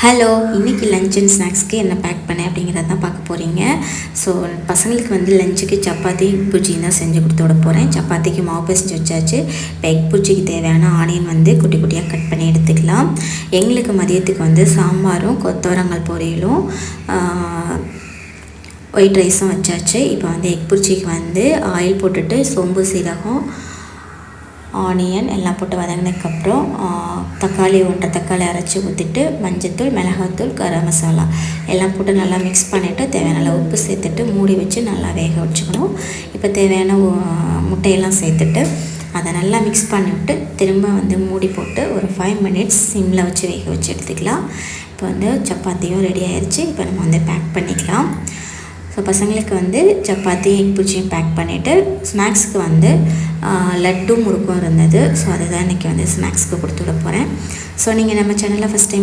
Hello, இன்றைக்கி lunch and ஸ்நாக்ஸ்க்கு என்ன back பண்ணேன் அப்படிங்கிறத தான் பார்க்க போகிறீங்க. ஸோ பசங்களுக்கு வந்து லஞ்சுக்கு சப்பாத்தி புஜ்ஜி தான் செஞ்சு கொடுத்து விட போகிறேன். சப்பாத்திக்கு மாவு பிசைஞ்சு வச்சாச்சு. இப்போ எக் புஜ்ஜிக்கு தேவையான ஆனியன் வந்து குட்டி குட்டியாக கட் பண்ணி எடுத்துக்கலாம். எங்களுக்கு மதியத்துக்கு வந்து சாம்பாரும் கொத்தவரங்காய் பொரியலும் ஒயிட் ரைஸும் வச்சாச்சு. இப்போ வந்து எக் புஜ்ஜிக்கு வந்து ஆயில் போட்டுட்டு சோம்பு சீரகம் ஆனியன் எல்லாம் போட்டு வதங்கினதுக்கப்புறம் தக்காளி 1.5 தக்காளி அரைச்சி ஊற்றிட்டு மஞ்சத்தூள் மிளகாத்தூள் கரம் மசாலா எல்லாம் போட்டு நல்லா மிக்ஸ் பண்ணிவிட்டு தேவையான உப்பு சேர்த்துட்டு மூடி வச்சு நல்லா வேக வச்சுக்கணும். இப்போ தேவையான முட்டையெல்லாம் சேர்த்துட்டு அதை நல்லா மிக்ஸ் பண்ணிவிட்டு திரும்ப வந்து மூடி போட்டு ஒரு 5 மினிட்ஸ் சிம்மில் வச்சு வேக வச்சு எடுத்துக்கலாம். இப்போ வந்து சப்பாத்தியும் ரெடி ஆயிடுச்சு. இப்போ நம்ம வந்து பேக் பண்ணிக்கலாம். ஸோ பசங்களுக்கு வந்து சப்பாத்தி எக் புஜ்ஜியும் பேக் பண்ணிவிட்டு ஸ்நாக்ஸுக்கு வந்து லட்டு முறுக்கும் இருந்தது. ஸோ அதுதான் இன்றைக்கி வந்து ஸ்நாக்ஸ்க்கு கொடுத்து விட போகிறேன். ஸோ நீங்கள் நம்ம சேனலில் ஃபஸ்ட் டைம்